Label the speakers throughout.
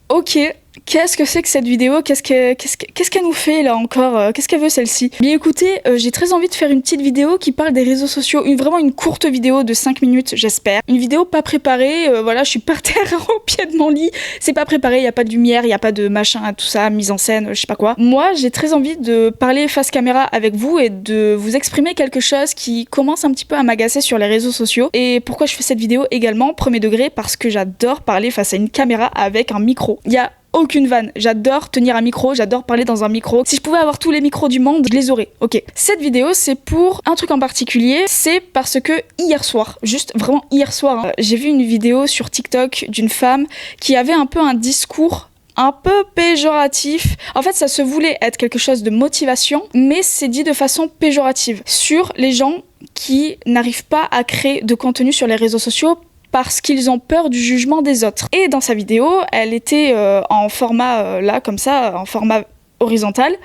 Speaker 1: Ok, qu'est-ce que c'est que cette vidéo? Qu'est-ce qu'elle nous fait là encore? Qu'est-ce qu'elle veut celle-ci? Bien écoutez, j'ai très envie de faire une petite vidéo qui parle des réseaux sociaux, vraiment une courte vidéo de 5 minutes, j'espère. Une vidéo pas préparée, voilà, je suis par terre au pied de mon lit, c'est pas préparé, il y a pas de lumière, il y a pas de machin, tout ça, mise en scène, je sais pas quoi. Moi, j'ai très envie de parler face caméra avec vous et de vous exprimer quelque chose qui commence un petit peu à m'agacer sur les réseaux sociaux. Et pourquoi je fais cette vidéo également, premier degré, parce que j'adore parler face à une caméra avec un micro. Il y a aucune vanne, j'adore tenir un micro, j'adore parler dans un micro. Si je pouvais avoir tous les micros du monde, je les aurais. Ok, cette vidéo c'est pour un truc en particulier, c'est parce que hier soir, juste vraiment hier soir, j'ai vu une vidéo sur TikTok d'une femme qui avait un peu un discours un peu péjoratif. En fait, ça se voulait être quelque chose de motivation, mais c'est dit de façon péjorative sur les gens qui n'arrivent pas à créer de contenu sur les réseaux sociaux parce qu'ils ont peur du jugement des autres. Et dans sa vidéo, elle était en format là, comme ça, en format horizontal.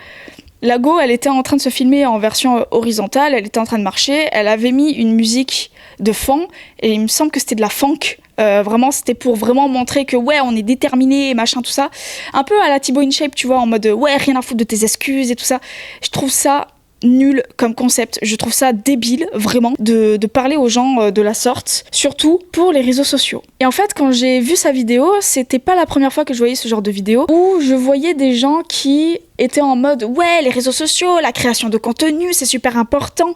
Speaker 1: La go, elle était en train de se filmer en version horizontale, elle était en train de marcher, elle avait mis une musique de fond, et il me semble que c'était de la funk. Vraiment, c'était pour vraiment montrer que ouais, on est déterminé, machin, tout ça. Un peu à la Thibaut InShape, tu vois, en mode ouais, rien à foutre de tes excuses et tout ça. Je trouve ça nul comme concept, je trouve ça débile vraiment de parler aux gens de la sorte, surtout pour les réseaux sociaux. Et en fait, quand j'ai vu sa vidéo, c'était pas la première fois que je voyais ce genre de vidéo où je voyais des gens qui étaient en mode ouais, les réseaux sociaux, la création de contenu, c'est super important.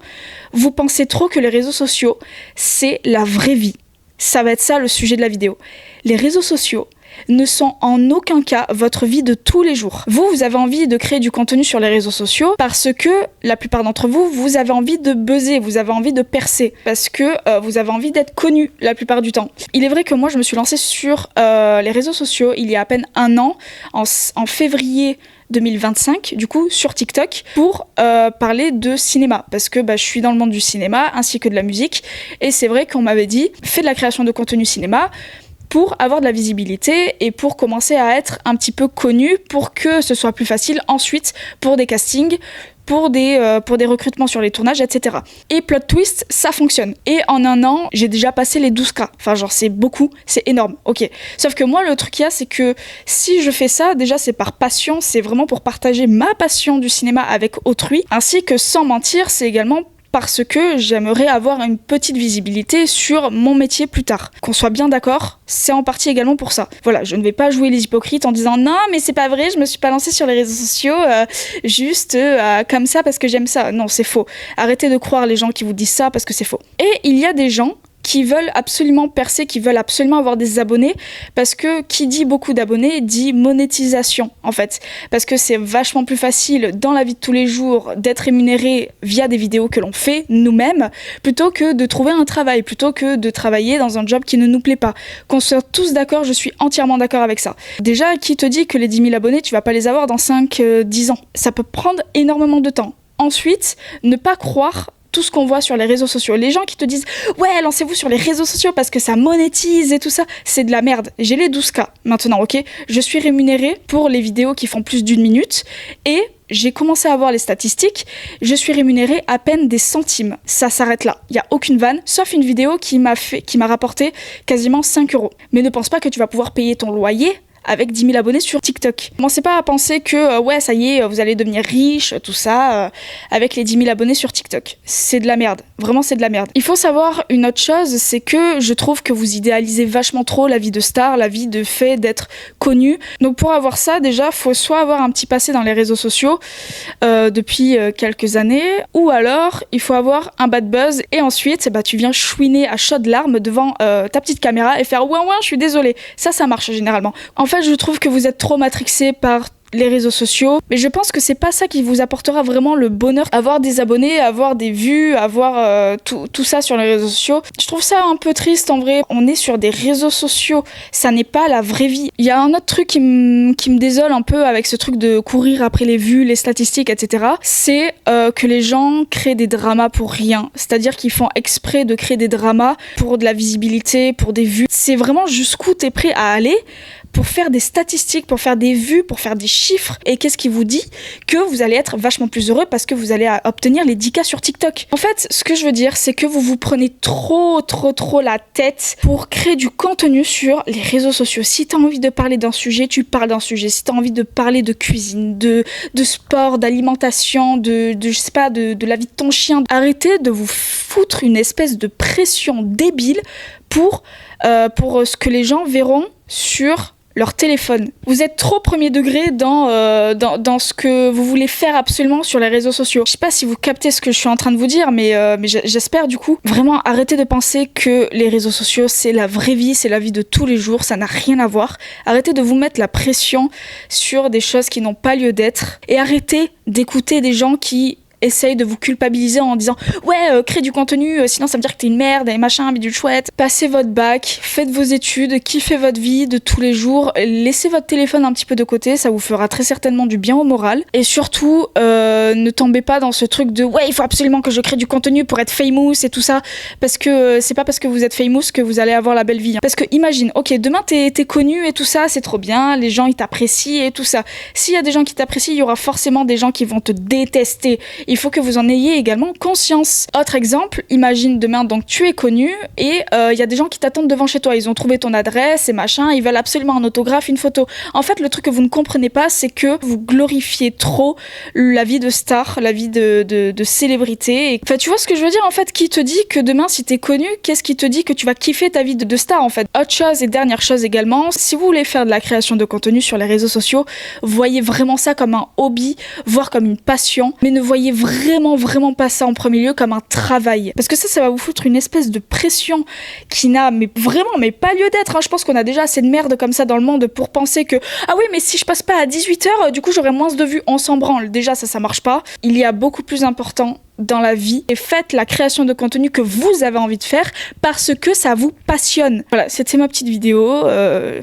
Speaker 1: Vous pensez trop que les réseaux sociaux, c'est la vraie vie. Ça va être ça le sujet de la vidéo. Les réseaux sociaux ne sont en aucun cas votre vie de tous les jours. Vous avez envie de créer du contenu sur les réseaux sociaux parce que la plupart d'entre vous, vous avez envie de buzzer, vous avez envie de percer, parce que vous avez envie d'être connu la plupart du temps. Il est vrai que moi, je me suis lancée sur les réseaux sociaux il y a à peine un an, en février 2025, du coup, sur TikTok, pour parler de cinéma, parce que je suis dans le monde du cinéma, ainsi que de la musique, et c'est vrai qu'on m'avait dit, fais de la création de contenu cinéma, pour avoir de la visibilité et pour commencer à être un petit peu connu, pour que ce soit plus facile ensuite pour des castings, pour des recrutements sur les tournages, etc. Et plot twist, ça fonctionne. Et en un an, j'ai déjà passé les 12K. Enfin, genre, c'est beaucoup, c'est énorme, ok. Sauf que moi, le truc qu'il y a, c'est que si je fais ça, déjà, c'est par passion, c'est vraiment pour partager ma passion du cinéma avec autrui, ainsi que sans mentir, c'est également parce que j'aimerais avoir une petite visibilité sur mon métier plus tard. Qu'on soit bien d'accord, c'est en partie également pour ça. Voilà, je ne vais pas jouer les hypocrites en disant non mais c'est pas vrai, je me suis pas lancée sur les réseaux sociaux juste comme ça parce que j'aime ça. Non, c'est faux. Arrêtez de croire les gens qui vous disent ça parce que c'est faux. Et il y a des gens qui veulent absolument percer, qui veulent absolument avoir des abonnés, parce que qui dit beaucoup d'abonnés dit monétisation, en fait. Parce que c'est vachement plus facile dans la vie de tous les jours d'être rémunéré via des vidéos que l'on fait nous-mêmes, plutôt que de trouver un travail, plutôt que de travailler dans un job qui ne nous plaît pas. Qu'on soit tous d'accord, je suis entièrement d'accord avec ça. Déjà, qui te dit que les 10 000 abonnés, tu vas pas les avoir dans 5-10 ans? Ça peut prendre énormément de temps. Ensuite, ne pas croire tout ce qu'on voit sur les réseaux sociaux. Les gens qui te disent « Ouais, lancez-vous sur les réseaux sociaux parce que ça monétise et tout ça », c'est de la merde. J'ai les 12K maintenant, ok? Je suis rémunérée pour les vidéos qui font plus d'1 minute et j'ai commencé à voir les statistiques, je suis rémunérée à peine des centimes. Ça s'arrête là. Il n'y a aucune vanne, sauf une vidéo qui m'a rapporté quasiment 5 €. Mais ne pense pas que tu vas pouvoir payer ton loyer avec 10 000 abonnés sur TikTok. Commencez pas à penser que ouais, ça y est, vous allez devenir riche, tout ça, avec les 10 000 abonnés sur TikTok. C'est de la merde. Vraiment, c'est de la merde. Il faut savoir une autre chose, c'est que je trouve que vous idéalisez vachement trop la vie de star, la vie de fait d'être connu. Donc pour avoir ça, déjà, faut soit avoir un petit passé dans les réseaux sociaux depuis quelques années, ou alors il faut avoir un bad buzz et ensuite tu viens chouiner à chaudes larmes devant ta petite caméra et faire ouin ouin, je suis désolée. Ça marche généralement. En fait, je trouve que vous êtes trop matrixé par les réseaux sociaux, mais je pense que c'est pas ça qui vous apportera vraiment le bonheur. Avoir des abonnés, avoir des vues, avoir tout ça sur les réseaux sociaux, je trouve ça un peu triste en vrai. On est sur des réseaux sociaux, ça n'est pas la vraie vie. Il y a un autre truc qui me désole un peu avec ce truc de courir après les vues, les statistiques, etc. C'est que les gens créent des dramas pour rien, c'est-à-dire qu'ils font exprès de créer des dramas pour de la visibilité, pour des vues. C'est vraiment jusqu'où t'es prêt à aller pour faire des statistiques, pour faire des vues, pour faire des chiffres. Et qu'est-ce qui vous dit que vous allez être vachement plus heureux parce que vous allez obtenir les 10K sur TikTok. En fait, ce que je veux dire, c'est que vous vous prenez trop la tête pour créer du contenu sur les réseaux sociaux. Si tu as envie de parler d'un sujet, tu parles d'un sujet. Si tu as envie de parler de cuisine, de sport, d'alimentation, je sais pas, de la vie de ton chien, arrêtez de vous foutre une espèce de pression débile pour ce que les gens verront sur leur téléphone. Vous êtes trop premier degré dans ce que vous voulez faire absolument sur les réseaux sociaux. Je sais pas si vous captez ce que je suis en train de vous dire, mais j'espère du coup. Vraiment, arrêtez de penser que les réseaux sociaux, c'est la vraie vie, c'est la vie de tous les jours, ça n'a rien à voir. Arrêtez de vous mettre la pression sur des choses qui n'ont pas lieu d'être. Et arrêtez d'écouter des gens qui essaye de vous culpabiliser en disant ouais crée du contenu sinon ça veut dire que t'es une merde et machin bidule chouette. Passez votre bac, faites vos études, kiffez votre vie de tous les jours, laissez votre téléphone un petit peu de côté, ça vous fera très certainement du bien au moral. Et surtout ne tombez pas dans ce truc de ouais il faut absolument que je crée du contenu pour être famous et tout ça, parce que c'est pas parce que vous êtes famous que vous allez avoir la belle vie, hein. Parce que imagine, ok demain t'es connu et tout ça, c'est trop bien, les gens ils t'apprécient et tout ça. S'il y a des gens qui t'apprécient, il y aura forcément des gens qui vont te détester. Il faut que vous en ayez également conscience. Autre exemple, imagine demain donc tu es connu et il y a des gens qui t'attendent devant chez toi, ils ont trouvé ton adresse et machin, ils veulent absolument un autographe, une photo. En fait le truc que vous ne comprenez pas, c'est que vous glorifiez trop la vie de star, la vie de célébrité. Et... enfin tu vois ce que je veux dire en fait, qui te dit que demain si t'es connu, qu'est-ce qui te dit que tu vas kiffer ta vie de star en fait. Autre chose et dernière chose également, si vous voulez faire de la création de contenu sur les réseaux sociaux, voyez vraiment ça comme un hobby, voire comme une passion, mais ne voyez vraiment pas ça en premier lieu comme un travail, parce que ça va vous foutre une espèce de pression qui n'a mais pas lieu d'être, hein. Je pense qu'on a déjà assez de merde comme ça dans le monde pour penser que ah oui mais si je passe pas à 18h du coup j'aurai moins de vues, on s'en branle. Déjà ça marche pas, il y a beaucoup plus important dans la vie, et faites la création de contenu que vous avez envie de faire parce que ça vous passionne. Voilà, c'était ma petite vidéo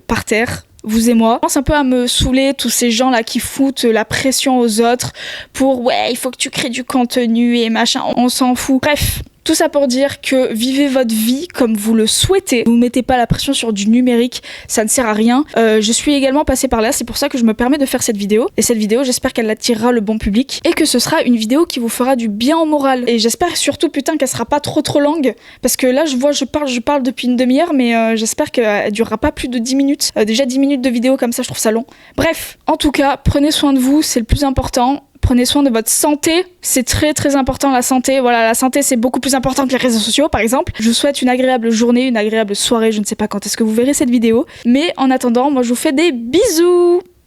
Speaker 1: par terre. Vous et moi. Je pense un peu à me saouler tous ces gens là qui foutent la pression aux autres pour ouais il faut que tu crées du contenu et machin, on s'en fout. Bref, tout ça pour dire que vivez votre vie comme vous le souhaitez. Vous mettez pas la pression sur du numérique, ça ne sert à rien. Je suis également passée par là, c'est pour ça que je me permets de faire cette vidéo. Et cette vidéo, j'espère qu'elle attirera le bon public et que ce sera une vidéo qui vous fera du bien au moral. Et j'espère surtout qu'elle sera pas trop longue, parce que là je parle depuis une demi-heure, mais j'espère qu'elle durera pas plus de 10 minutes. Déjà 10 minutes de vidéo comme ça, je trouve ça long. Bref, en tout cas, prenez soin de vous, c'est le plus important. Prenez soin de votre santé, c'est très important la santé. Voilà, la santé c'est beaucoup plus important que les réseaux sociaux par exemple. Je vous souhaite une agréable journée, une agréable soirée, je ne sais pas quand est-ce que vous verrez cette vidéo. Mais en attendant, moi je vous fais des bisous.